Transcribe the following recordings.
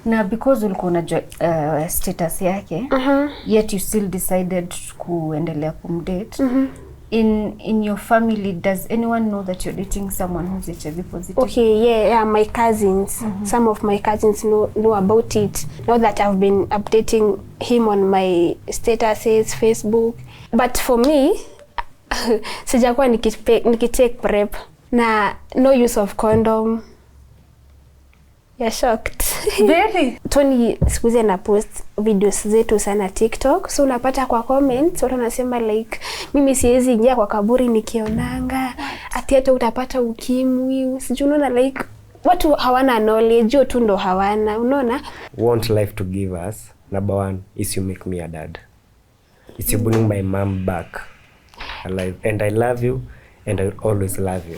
Na because ulikuwa unajua status yake, yet you still decided kuendelea kumdate. In your family, does anyone know that you're dating someone who's HIV positive? Okay, yeah, my cousins. Some of my cousins know about it. Now that I've been updating him on my statuses, Facebook. But for me, sijakuwa nikitake PrEP. Na no use of condom. You're shocked. Very. Tony sikuzi na post videos zetu sana TikTok. So unapata kwa comments watu wanasema like mimi siwezi ingia kwa kaburi nikionanga. Ati hata utapata ukimwi. Sijui unaona like watu hawana knowledge, tu ndo hawana. Unaona? Want life to give us. Number one is you make me a dad. It's you bring my mom back alive. And I love you and I will always love you.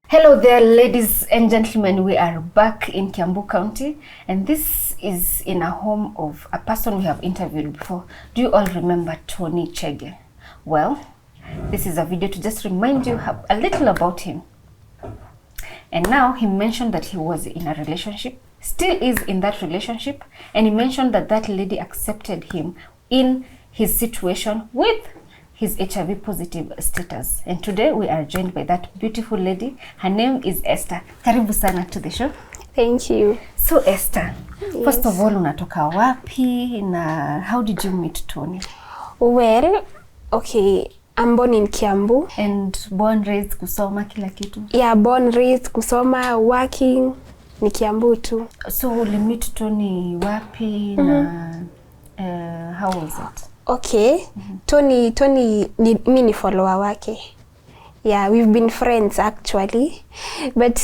Hello there, ladies and gentlemen. We are back in Kiambu County, and this is in a home of a person we have interviewed before. Do you all remember Tony Chege? Well, this is a video to just remind you a little about him. And now he mentioned that he was in a relationship, still is in that relationship, and he mentioned that that lady accepted him in his situation with his HIV positive status. And today we are joined by that beautiful lady. Her name is Esther. Karibu sana to the show. Thank you. So Esther, yes. First of all, unatoka wapi na how did you meet Tony? Well, okay, I'm born in Kiambu. And born, raised, kusoma, kila kitu? Yeah, born, raised, kusoma, working, ni Kiambu tu. So uli meet Tony wapi na how was it? Okay, Tony mi ni follower wake. Yeah, we've been friends actually, but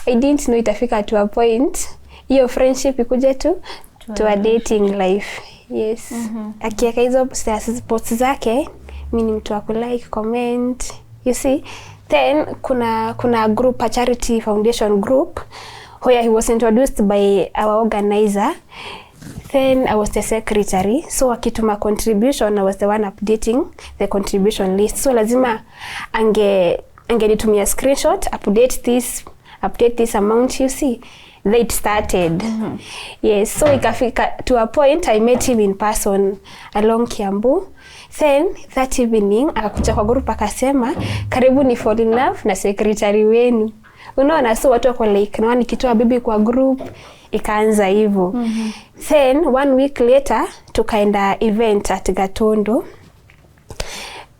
I didn't know itafika to a point hiyo friendship ikuje to a dating life. Yes. Akiweka hizo posts zake, mimi ni mtu wa like, comment, you see. Then kuna group, a charity foundation group, where he was introduced by our organizer. Then I was the secretary, so akituma contribution, I was the one updating the contribution list. So lazima angenitumia screenshot, update this amount, you see. Then it started. Yes, so ikafika to a point I met him in person along Kiambu. Then that evening akakuja kwa group akasema karibu ni fall in love na secretary wenu. Unaona, so watu wako like na nikitoa bibi kwa group ikaanza hivyo. Then 1 week later tukaenda event at Gatondo.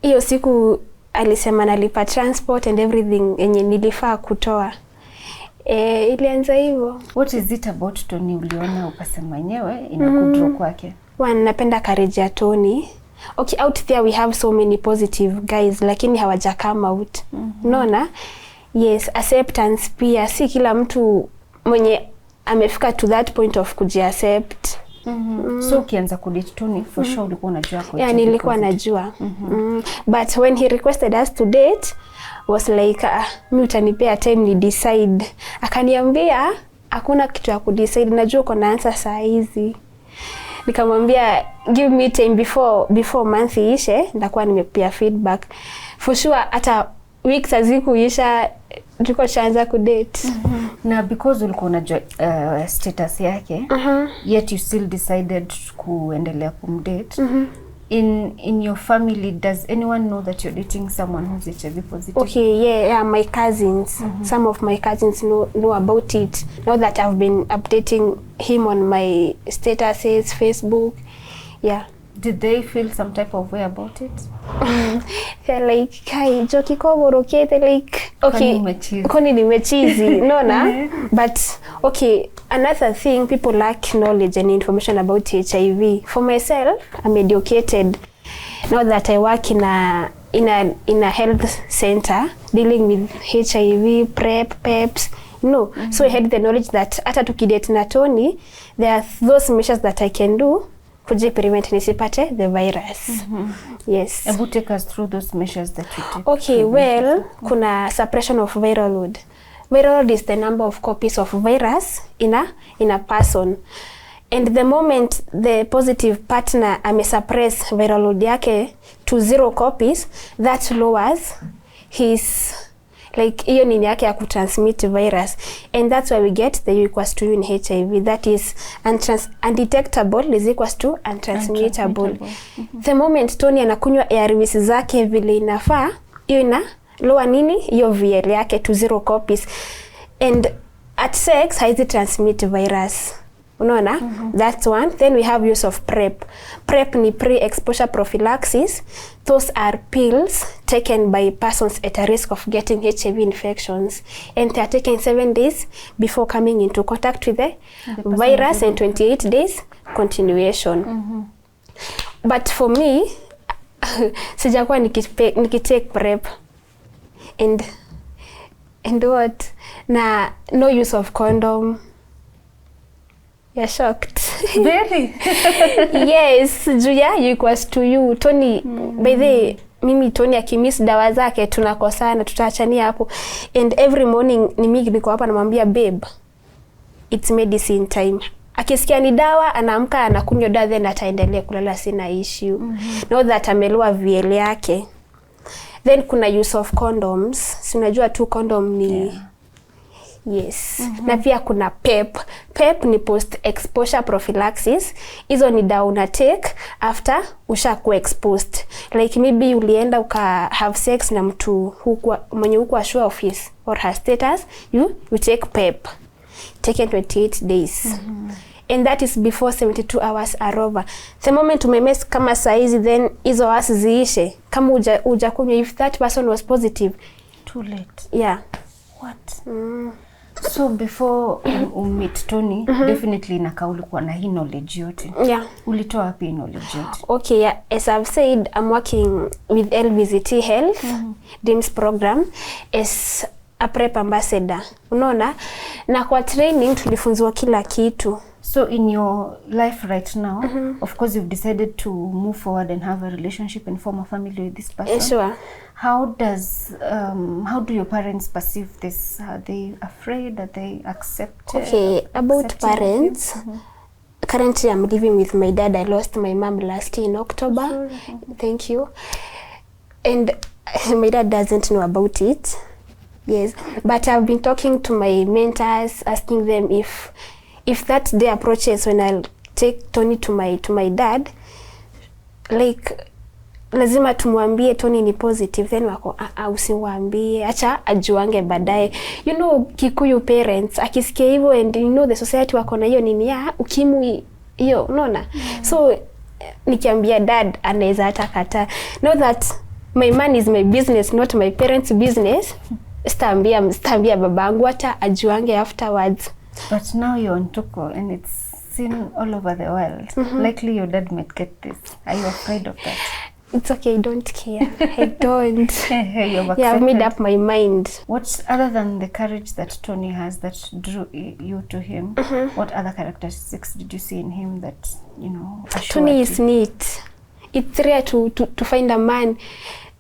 Hiyo siku alisema nalipa transport and everything yenye nilifaa kutoa. Ilianza hivyo. What is it about Tony uliona ukasema yenyewe inakudro kwake? Napenda courage ya Tony. Okay, out there we have so many positive guys lakini hawaja come out. Unaona? Yes, acceptance pia si kila mtu mwenye amefika to that point of kujiaccept. So ukianza kudate Tony for sure ulikuwa unajua kwa yeah, nilikuwa najua. But when he requested us to date was like mimi utanipea time ni decide. Akaniambia hakuna kitu ya kudecide, najua uko na answer saa hizi. Nikamwambia give me time before month ishe ndakuwa nimepia feedback. For sure hata weeks hazikuisha tulikuwa tuanza kudate. Na because ulikuwa unajua status yake, yet you still decided kuendelea kumdate. In your family, does anyone know that you're dating someone who's HIV positive? Okay, yeah, my cousins. Some of my cousins know about it. Now that I've been updating him on my statuses, Facebook. Yeah. Did they feel some type of way about it? They're like, "Kai, joki ko boroke." They're like, okay, koni nimechizi. No, na. But okay, another thing, people lack knowledge and information about HIV. For myself, I'm educated. Now that I work in a health center dealing with HIV, PrEP, PEPs. No, so I had the knowledge that hata tukidate na Tony, there are those measures that I can do prevent nisipate the virus. Yes. Ebu take us through those measures that you take. Okay, well, kuna suppression of viral load. Viral load is the number of copies of virus in a person. And the moment the positive partner suppress viral load yake to 0 copies, that lowers his like hiyo nini yake ya kutransmit virus, and that's why we get the U equals to U in HIV, that is undetectable is equals to untransmittable. The moment Tony anakunywa ARVs zake vile inafaa, hiyo ina lower nini hiyo VL yake to 0 copies, and at sex haizi transmit virus. Unaona? That's one. Then we have use of PrEP. PrEP ni pre-exposure prophylaxis. Those are pills taken by persons at a risk of getting HIV infections, and they are taken 7 days before coming into contact with the virus and 28 days continuation. But for me, sijakuwa nikitake PrEP and what? Na no use of condom. You're shocked. Very? Yes, Julia, U equals to U. Tony, by the mimi Tony akimiss dawa zake tunakosana, tutaachania hapo. And every morning ni mimi niko hapa namwambia babe, it's medicine time. Akisikia ni dawa anaamka anakunywa dawa, then ataendelea kulala, sina issue. Know that ameloa VL yake. Then kuna use of condoms. Sinajua tu condom ni yes. Na pia kuna PEP. PEP ni post exposure prophylaxis. Hizo ni dawa una take after ushakuwa exposed. Like maybe ulienda uka have sex na mtu mwenye huko sure of his or her status, you take PEP. Taken 28 days. And that is before 72 hours are over. The moment umemess kama saizi, then hizo hours ziishe. Kama uja kunywa, if that person was positive, too late. Yeah. What? So before meet Tony, definitely naka ulikuwa na hii knowledge yote. Yeah. Ulitoa wapi knowledge yote? Okay, yeah. As I've said, I'm working with LVZT Health, DIMS program, as a PrEP ambassador. Unaona? Na kwa training tulifunzwa kila kitu. So in your life right now, of course you've decided to move forward and have a relationship and form a family with this person. Sure. How do your parents perceive this? Are they afraid? Are they accepted? Okay, about parents, currently I'm living with my dad. I lost my mom last year in October. Sure. Thank you. And my dad doesn't know about it. Yes, but I've been talking to my mentors, asking them if that day approaches when I'll take Tony to my dad, like lazima tumwambie Tony ni positive, then wako usiwaambie, acha ajuange baadaye. You know, Kikuyu parents akisikia hivyo, and you know the society wako na hiyo nini ya ukimwi hiyo, unaona? So nikiambia dad anaweza hata kata. Know that my man is my business, not my parents' business. Sitaambia babangu, hata ajuange afterwards. But now you're on Tuko and it's seen all over the world. Likely your dad might get this. Are you afraid of that? It's okay, I don't care. I don't. Yeah, I've made up my mind. What, other than the courage that Tony has that drew you to him, what other characteristics did you see in him that, you know, Tony is neat. It's rare to find a man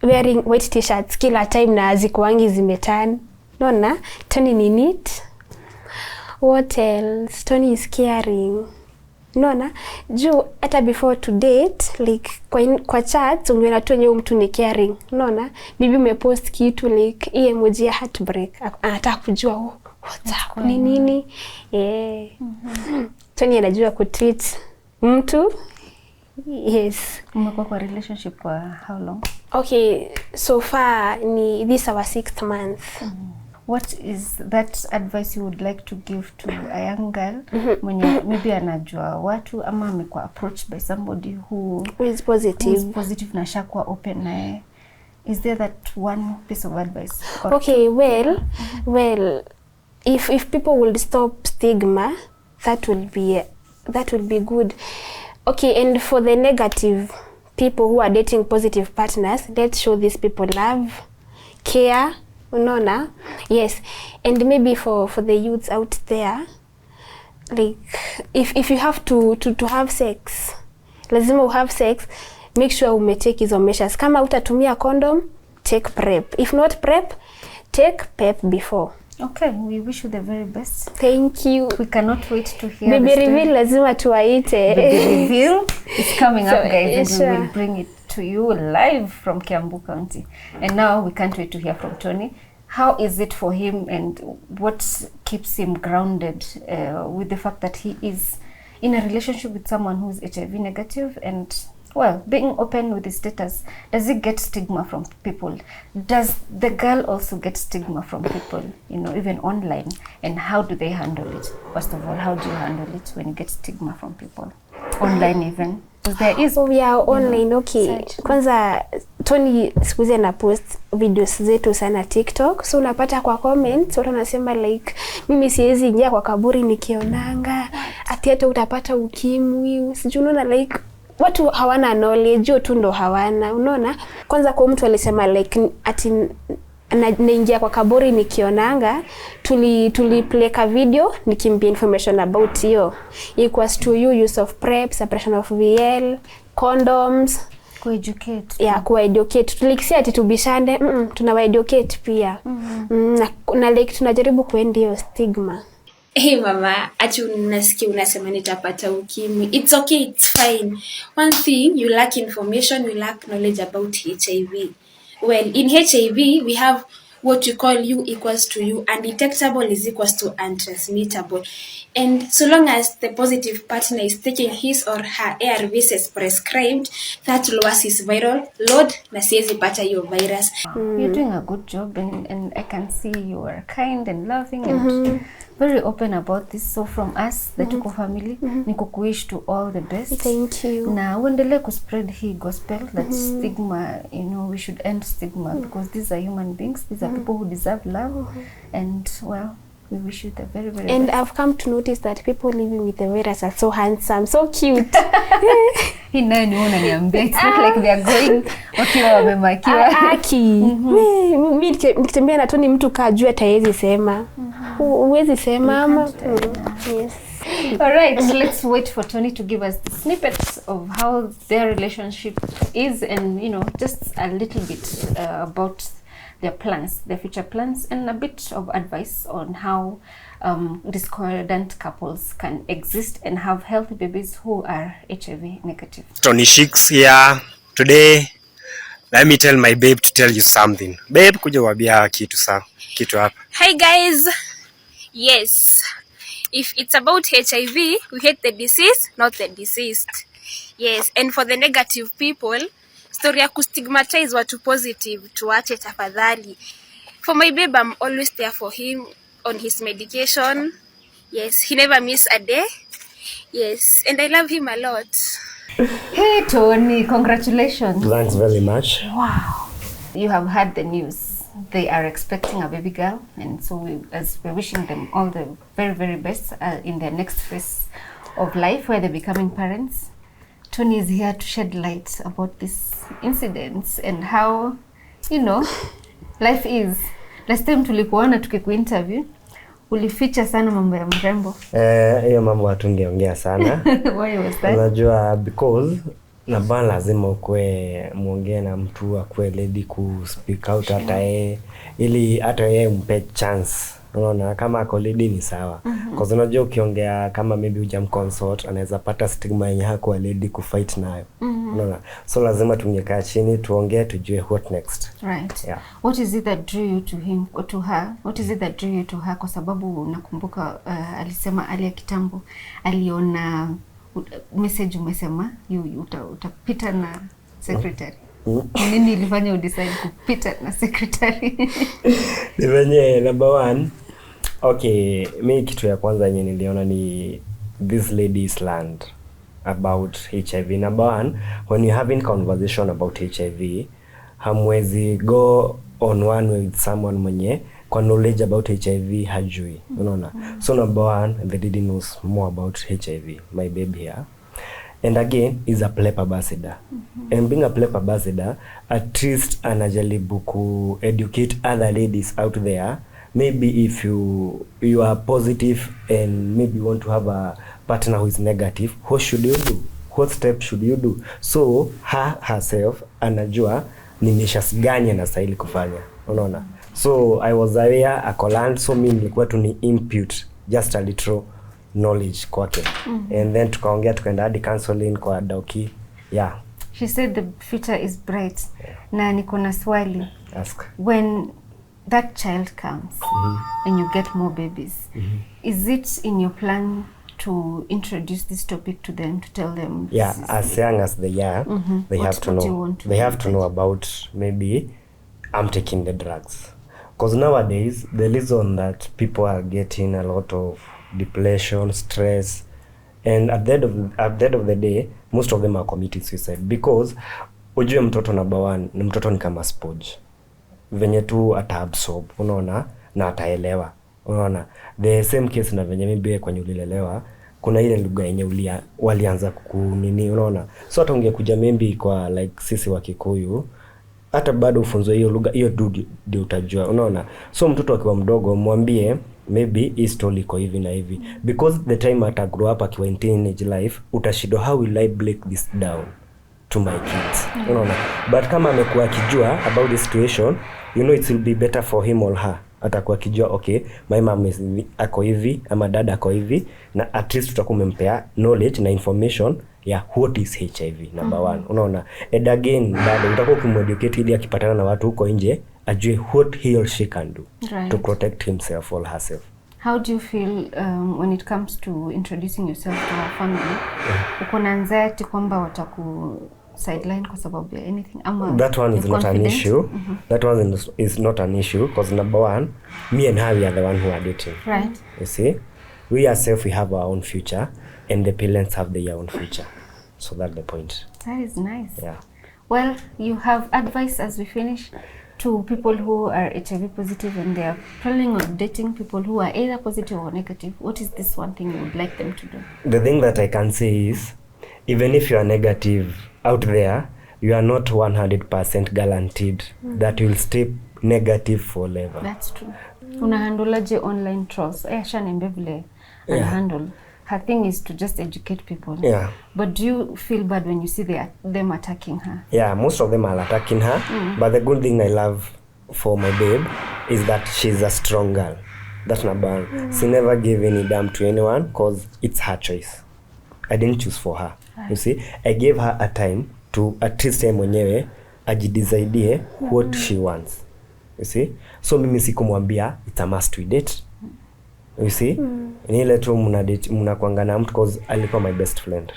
wearing white t-shirts kila time na zikuangi zimetan. Nona, Tony ni neat. What else? Tony is caring. Nona, juu hata before to date, like kwa chat ungeona tu nyewe mtu ni caring. Nona, maybe umepost kitu like hii emoji ya heartbreak. Anataka kujua what's up, ni nini? Yeah. Tony anajua kutreat mtu. Yes. Umekuwa kwa relationship kwa how long? Okay, so far this our 6th month. What is that advice you would like to give to a young girl mwenye maybe anajua watu ama amekuwa approached by somebody who is positive na shakwa open na is there that one piece of advice? Okay, well if people will stop stigma, that will be good. Okay, and for the negative people who are dating positive partners, let's show these people love, care. Unaona? Yes. And maybe for the youths out there, like if you have to have sex, lazima have sex, make sure take hizo measures. Kama utatumia condom, take PrEP. If not PrEP, take PEP before. Okay, we wish you the very best. Thank you. We cannot wait to hear Baby the story. reveal lazima tuwaite. Baby reveal is coming up, So, guys, and we sure. will bring it to you live from Kiambu County. And now we can't wait to hear from Tony. How is it for him, and what keeps him grounded with the fact that he is in a relationship with someone who is HIV negative, and well, being open with his status? Does he get stigma from people? Does the girl also get stigma from people, you know, even online? And how do they handle it? First of all, how do you handle it when you get stigma from people online even? Because there is Oh, yeah, online, okay. such. Kwanza Tony siku hizi ana post videos zetu sana TikTok. So unapata kwa comments watu wanasema like mimi siwezi ingia kwa kaburi nikionanga. Ati hata utapata ukimwi. Sijui unaona like watu hawana knowledge, tu ndo hawana. Unaona? Kwanza kwa mtu alisema like ati naingia kwa kaburi nikionanga, tuli play ka video nikimpia information about hiyo. Equals to you use of PrEP, suppression of VL, condoms, co-educate. ya kueducate. Tulikisia ati tubishane, tunawaeducate pia. Na like tunajaribu kuenda hiyo stigma. Hey mama, ati unasikia unasema nitapata ukimwi. It's okay, it's fine. One thing, you lack information, you lack knowledge about HIV. Well, in HIV, we have what we call U equals to U, undetectable is equals to untransmittable. And so long as the positive partner is taking his or her ARVs as prescribed, that lowers his viral load na siwezi pata hiyo virus. You're doing a good job, and I can see you are kind and loving and very open about this. So from us, the Tuko family, ni kukuwish to all the best. Thank you. Na uendelee kuspread hii gospel that stigma, you know, we should end stigma because these are human beings. These are people who deserve love. And well, we wish you the very, very And best. I've come to notice that people living with the virus are so handsome, so cute. Hii nayo ni unaniambia. It's not like they are going wakiwa wamemakiwa. Aki. Mimi nikitembea na Tony mtu kajua hataezi sema. Huwezi sema ama. Yes. All right, let's wait for Tony to give us the snippets of how their relationship is, and you know, just a little bit about their plans, their future plans, and a bit of advice on how discordant couples can exist and have healthy babies who are HIV negative. Tony Shicks here. Today, let me tell my babe to tell you something. Babe, kuja wabia kitu hapa. Hi guys. Yes. If it's about HIV, we hate the disease, not the deceased. Yes, and for the negative people, story ya kustigmatize watu positive, tuache tafadhali. For my babe, I'm always there for him on his medication. Yes, he never miss a day. Yes, and I love him a lot. Hey Tony, congratulations. Thanks very much. Wow. You have heard the news. They are expecting a baby girl, and so we're wishing them all the very, very best in their next phase of life where they're becoming parents. Tony is here to shed light about these incidents and how, you know, life is. Last time tulikuona tukikuinterview, ulificha sana mambo ya mrembo. Hiyo mambo hatungeongea sana. Why was that? Unajua because na bana lazima ukue muongee na mtu akue ready ku speak out hata yeye ili hata yeye umpe chance. Unaona kama ako ready ni sawa. Because unajua ukiongea kama maybe hujamconsult anaweza pata stigma yenye hakuwa ready ku fight nayo. Unaona? So lazima tungekaa chini tuongee tujue what next. Right. Yeah. What is it that drew you to him or to her? What is it that drew you to her? Kwa sababu nakumbuka alisema alia kitambo aliona message umesema utapita na secretary. Nini ilifanya udecide kupita na secretary? Ni venye number one. Okay, mimi kitu ya kwanza yenye niliona ni this lady's learned about HIV. Number one, when you're having conversation about HIV, hamwezi go on one way with someone mwenye kwa knowledge about HIV hajui. Unaona? So number one, the lady knows more about HIV, my baby here. And again, is a PrEP ambassador. And being a PrEP ambassador, at least anajaribu ku educate other ladies out there. Maybe if you are positive and maybe you want to have a partner who is negative, what should you do? What step should you do? So her herself anajua ni measures gani anastahili kufanya, unaona. So I was aware ako learned, so mimi nilikuwa tu ni impute just a little knowledge kwake. And then tukaongea, tukaenda hadi counseling kwa Dauki. Yeah, She said the future is bright. Na niko na swali. ask. When that child comes and you get more babies, is it in your plan to introduce this topic to them, to tell them? Yeah, as young as they are, they What have to do you know. want to They do have to know about maybe I'm taking the drugs. Because nowadays, the reason that people are getting a lot of depression, stress, and at the end of the day, most of them are committing suicide. Because ujue mtoto number one, mtoto ni kama sponge. Venye tu ataabsorb, unaona, na ataelewa. Unaona, the same case na venye maybe kwenye ulilelewa, kuna ile lugha yenye walianza kukunini, unaona. So hata ungekuja maybe kwa like sisi wa Kikuyu, hata bado ufunzwe hiyo lugha, hiyo ndio utajua, unaona. So mtoto akiwa mdogo mwambie maybe hii story iko hivi na hivi, because the time ata grow up akiwa in teenage life, utashindwa how will I break this down to my kids, unaona. But kama amekuwa akijua about the situation, you know it will be better for him or her. Atakuwa akijua okay, my mom is ako hivi ama dada ako hivi, na at least tutakuwa umempea knowledge na information ya what is HIV number one, unaona. And again bado utakuwa ukimeducate ili akipatana na watu huko nje ajue what he or she can do to protect himself or herself. How do you feel when it comes to introducing yourself to our family? Uko na anxiety kwamba wataku sideline kwa sababu ya anything? Ama that one is not an issue. That one is not an issue because number one, me and her, we are the one who are dating. Right. You see, we ourselves, we have our own future, and the parents have their own future. So that's the point. That is nice. Yeah. Well, you have advice as we finish to people who are HIV positive and they are planning on dating people who are either positive or negative. What is this one thing you would like them to do? The thing that I can say is, even if you are negative out there, you are not 100% guaranteed that you will stay negative forever. That's true. Unahandleaje online trolls? Shaniambia vile handle. Her thing is to just educate people. Yeah. But do you feel bad when you see them attacking her? Yeah, most of them are attacking her. But the good thing I love for my babe is that she's a strong girl. That's number one. She never gave any damn to anyone because it's her choice. I didn't choose for her. Right. You see, I gave her a time to at least time mwenyewe ajidecidie what she wants. You see? So mimi sikumwambia it's a must we date. You see? Ni ile tu mnakuanga na mtu because alikuwa my best friend.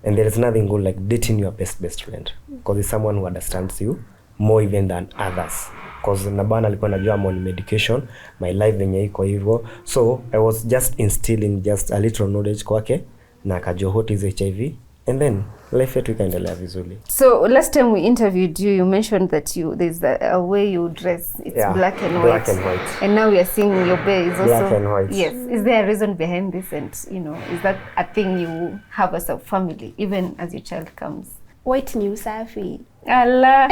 And there is nothing good like dating your best friend because it's someone who understands you more even than others. Because Nabana alikuwa anajua I'm on medication, my life venye iko hivyo. So I was just instilling just a little knowledge kwake na akajua what is HIV, and then life yetu ikaendelea vizuri. So last time we interviewed you, you mentioned that there's a way you dress, it's black and white. Black and white. And now we are seeing your bear is also black and white. Yes. Is there a reason behind this, and is that a thing you have as a family even as your child comes? White ni usafi. Allah.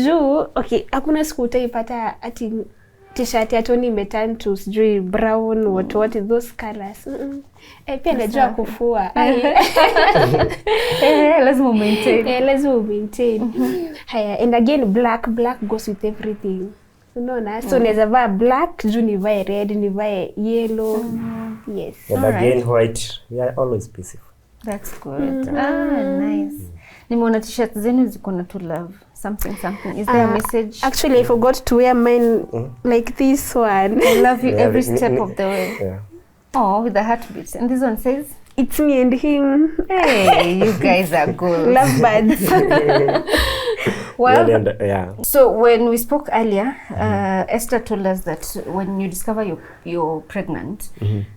Juu, okay, hakuna siku utaipata ati t-shirt ya Tony imeturn to sijui brown, what is those colors. Pia najua kufua. Lazima maintain. Lazima maintain. Haya, and again black goes with everything. Unaona? So naweza vaa black, juu nivae red, nivae yellow. Yes. And again white, we are always peaceful. That's good. Nice. Nimeona t-shirt zenu ziko na to love something. Is there a message? Actually, I forgot to wear mine like this one. I love you every step of the way. Yeah. Oh, with the heartbeat. And this one says, it's me and him. Hey, you guys are good. Lovebirds. Well, yeah. So when we spoke earlier, Esther told us that when you discover you're pregnant,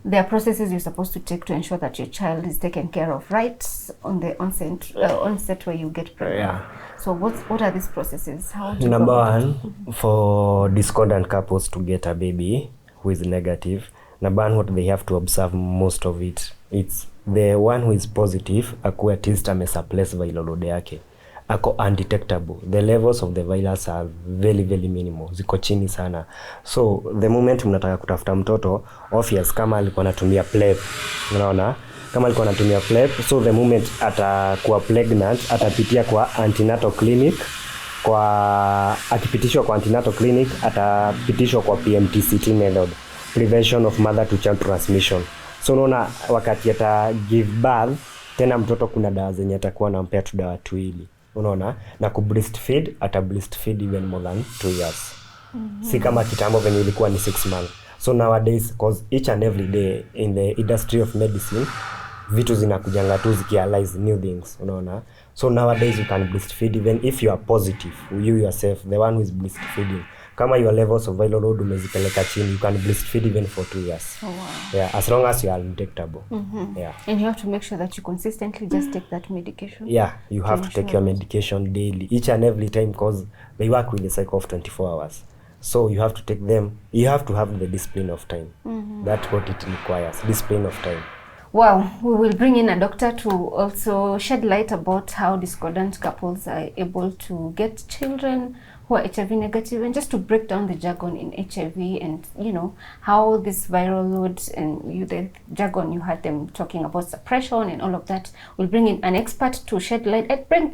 there are processes you're supposed to take to ensure that your child is taken care of right on the onset where you get pregnant. Yeah. So what are these processes? How do you Number one, for discordant couples to get a baby who is negative, number one, what they have to observe most of it's the one who is positive akuwe at least amesuppress viral load yake, ako undetectable. The levels of the virus are very very minimal, ziko chini sana. So the moment mnataka kutafuta mtoto, obvious kama alikuwa anatumia PrEP, unaona, kama alikuwa anatumia PrEP, so the moment atakuwa pregnant atapitia kwa antenatal clinic, akipitishwa kwa antenatal clinic atapitishwa kwa PMTCT method, prevention of mother to child transmission. So unaona wakati ata give birth tena mtoto kuna dawa zenye atakuwa anampea tu dawa tuili, unaona, na ku breastfeed ata breastfeed even more than 2 years. Si kama kitambo venye ilikuwa ni 6 months. So nowadays, cause each and every day in the industry of medicine vitu zinakujanga tu zikialize new things, unaona. So nowadays you can breastfeed even if you are positive, you yourself the one who is breastfeeding, kama your levels of viral load umezipeleka chini, you can breastfeed even for 2 years. Oh, wow. Yeah, as long as you are undetectable. Yeah. And you have to make sure that you consistently just take that medication. Yeah, you have to take your medication daily, each and every time, because they work with a cycle of 24 hours. So you have to take them, you have to have the discipline of time. That's what it requires, discipline of time. Wow, we will bring in a doctor to also shed light about how discordant couples are able to get children who are HIV negative, and just to break down the jargon in HIV and, you know, how this viral load and the jargon you had them talking about suppression and all of that. We'll bring in an expert to shed light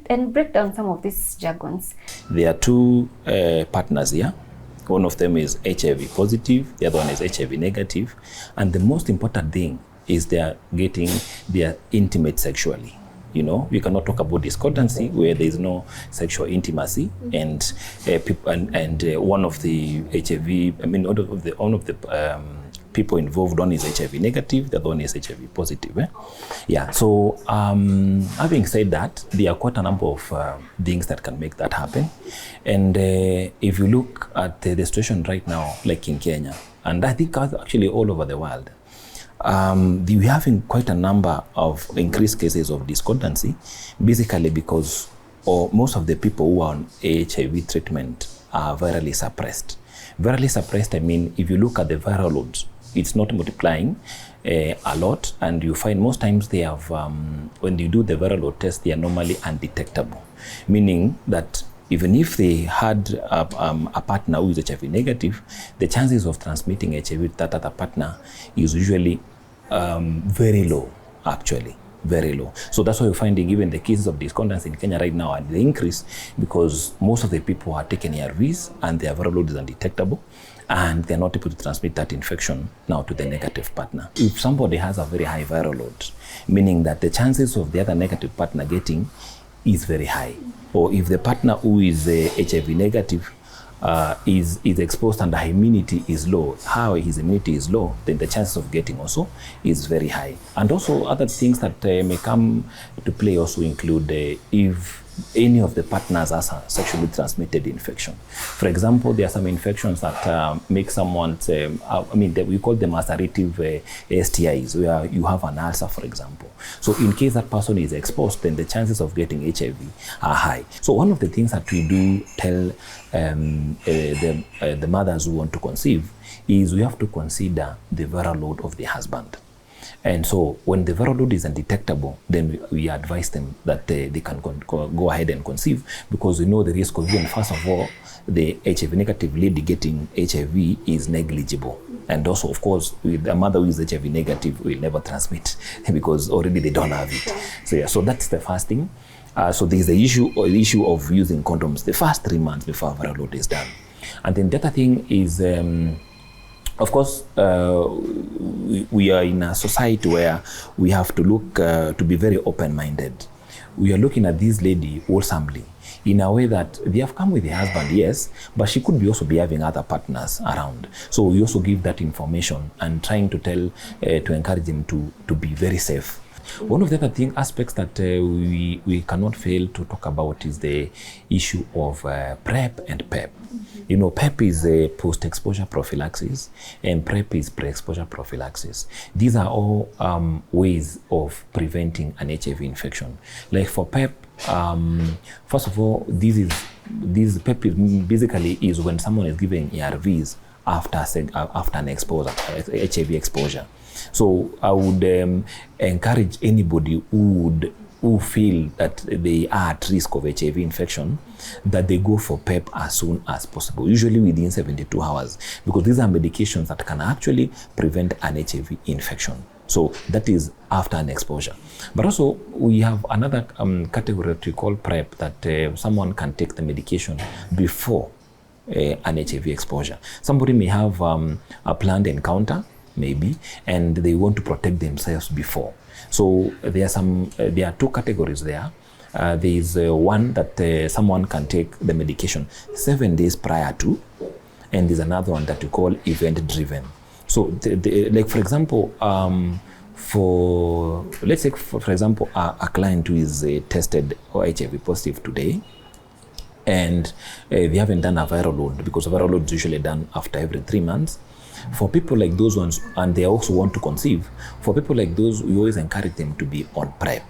and break down some of these jargons. There are two partners here. One of them is HIV positive, the other one is HIV negative, and the most important thing is they are getting their intimate sexually. You know, we cannot talk about discordancy where there is no sexual intimacy, and one of the HIV, I mean, one of the people involved, one is HIV negative, the other one is HIV positive. Yeah. So having said that, there are quite a number of things that can make that happen, and if you look at the situation right now, like in Kenya, and I think actually all over the world, we're having quite a number of increased cases of discordancy, basically because most of the people who are on HIV treatment are virally suppressed. Virally suppressed, I mean, if you look at the viral loads, it's not multiplying a lot, and you find most times they have, when you do the viral load test, they are normally undetectable, meaning that even if they had a partner who is HIV negative, the chances of transmitting HIV with that other partner is usually very low, actually, very low. So that's why you're finding even the cases of discordance in Kenya right now are the increase, because most of the people are taking ARVs and their viral load is undetectable, and they're not able to transmit that infection now to the negative partner. If somebody has a very high viral load, meaning that the chances of the other negative partner getting is very high, or if the partner who is HIV negative is exposed and the immunity is low, how his immunity is low, then the chances of getting also is very high. And also other things that may come to play also include if any of the partners has a sexually transmitted infection. For example, there are some infections that make someone, we call them ulcerative STIs, where you have an ulcer, for example. So in case that person is exposed, then the chances of getting HIV are high. So one of the things that we do tell the mothers who want to conceive is we have to consider the viral load of the husband. And so when the viral load is undetectable, then we advise them that they can go ahead and conceive, because we know the risk of even, first of all, the HIV negative lady getting HIV is negligible. And also, of course, with a mother who is HIV negative will never transmit because already they don't have it. So yeah, so that's the first thing. So there's the issue of using condoms the first 3 months before viral load is done. And then the other thing is, of course, we are in a society where we have to look to be very open-minded. We are looking at this lady wholesomely in a way that they have come with the husband, yes, but she could also be having other partners around. So we also give that information and trying to to encourage them to be very safe. One of the other aspects that we cannot fail to talk about is the issue of PrEP and PEP. You know, PEP is a post-exposure prophylaxis and PrEP is pre-exposure prophylaxis. These are all ways of preventing an HIV infection. Like for PEP, first of all, this PEP basically is when someone is giving ARVs after an exposure, HIV exposure. So I would encourage anybody who feel that they are at risk of HIV infection, that they go for PEP as soon as possible, usually within 72 hours, because these are medications that can actually prevent an HIV infection. So that is after an exposure. But also we have another category that we call PrEP, that someone can take the medication before an HIV exposure. Somebody may have a planned encounter, maybe, and they want to protect themselves before. So there are two categories there. There is one that someone can take the medication 7 days prior to, and there's another one that we call event-driven. So, like for example, let's say for example, a client who is tested or HIV positive today, and they haven't done a viral load, because a viral load is usually done after every 3 months. For people like those ones, and they also want to conceive, for people like those, we always encourage them to be on PrEP.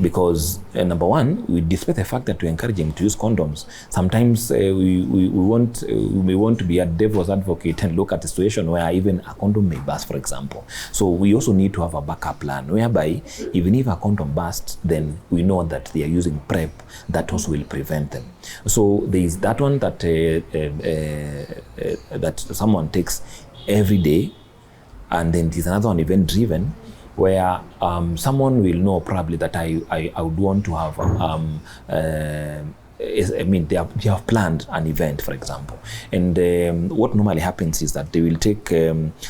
Because number one, despite the fact that we encourage them to use condoms, sometimes we may want to be a devil's advocate and look at a situation where even a condom may burst, for example. So we also need to have a backup plan whereby even if a condom bursts, then we know that they are using PrEP that also will prevent them. So there is that one that that someone takes every day, and then there's another one event-driven, where someone will know probably that I would want to have, they have planned an event, for example. And what normally happens is that they will take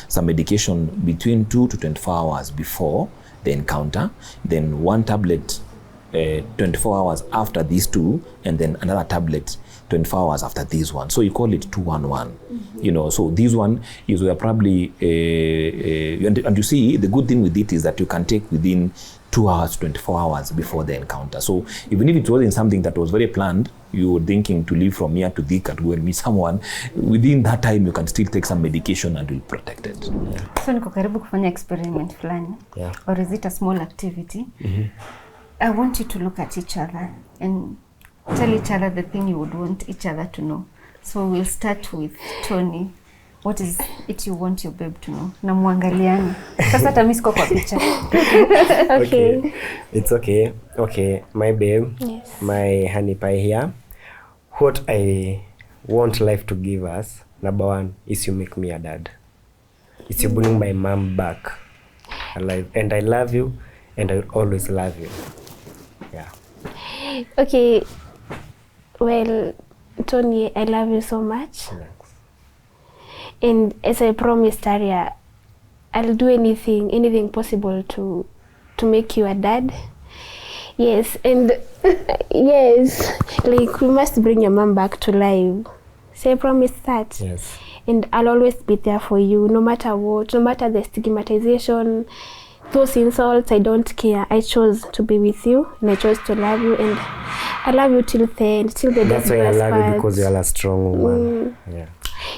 some medication between 2 to 24 hours before the encounter, then one tablet 24 hours after these two, and then another tablet 24 hours after this one. So you call it 2-1-1. You know, so this one is where probably, and you see, the good thing with it is that you can take within 2 hours, 24 hours before the encounter. So even if it wasn't something that was very planned, you were thinking to leave from here to Thika to go and meet someone, within that time you can still take some medication and will protect it. So niko karibu kufanya experiment fulani. Yeah. Or is it a small activity? I want you to look at each other and tell each other the thing you would want each other to know. So we'll start with Tony. What is it you want your babe to know? Na muangaliani. Sasa hata mimi siko kwa picha. Okay. It's okay. Okay, my babe, Yes. my honey pie here. What I want life to give us, number one, is you make me a dad. It's you bring my mom back alive. And I love you, and I will always love you. Yeah. Okay. Well, Tony, I love you so much. Thanks. And as I promised Aria, I'll do anything possible to make you a dad. Yes, and yes, like we must bring your mom back to life. So I promised that. Yes. And I'll always be there for you, no matter what, no matter the stigmatization, those insults, I don't care. I chose to be with you, and I chose to love you, and I love you till the end, till the That's why I love you, because you are a strong woman. Yeah.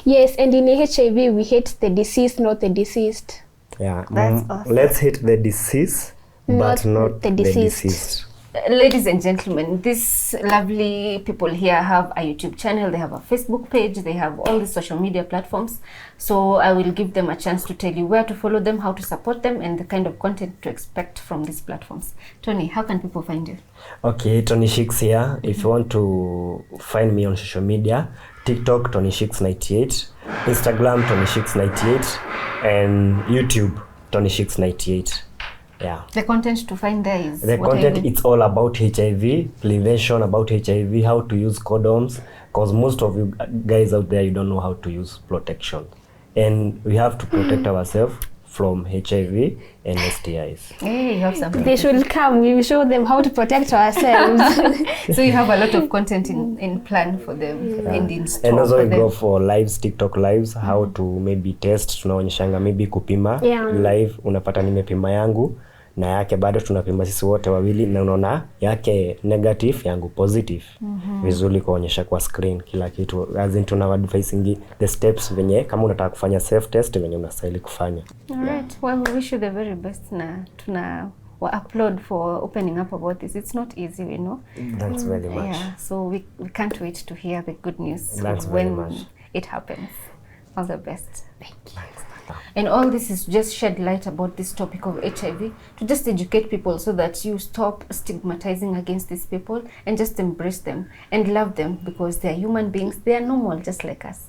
Yes, and in HIV, we hate the deceased, not the deceased. Yeah. That's awesome. Let's hate the disease, but not the deceased. Ladies and gentlemen, these lovely people here have a YouTube channel, they have a Facebook page, they have all the social media platforms. So I will give them a chance to tell you where to follow them, how to support them, and the kind of content to expect from these platforms. Tony, how can people find you? Okay, Tony Shix here. If you want to find me on social media, TikTok, Tony Shix 98, Instagram, Tony Shix 98, and YouTube, Tony Shix 98. Yeah. The content to find there is The what content, it's all about HIV, prevention about HIV, how to use condoms, because most of you guys out there, you don't know how to use protection. And we have to protect ourselves from HIV and STIs. Hey, you have something. They should come. We will show them how to protect ourselves. So you have a lot of content in plan for them and in store And also for we them. go for lives, TikTok lives, how to maybe test, tunaonyeshanga maybe kupima live, unapata nimepima yangu na yake bado tunapima sisi wote wawili, na unaona yake negative yangu positive. Vizuri kuonyesha kwa screen kila kitu, as in tuna advising the steps venye kama unataka kufanya self test venye unastahili kufanya. Alright, well, we wish you the very best na tuna upload for opening up about this. It's not easy, you know. Thanks very much. Yeah, so we can't wait to hear the good news Thanks very when much. it happens. All the best. Thank you. And all this is just shed light about this topic of HIV, to just educate people so that you stop stigmatizing against these people and just embrace them and love them, because they are human beings. They are normal just like us.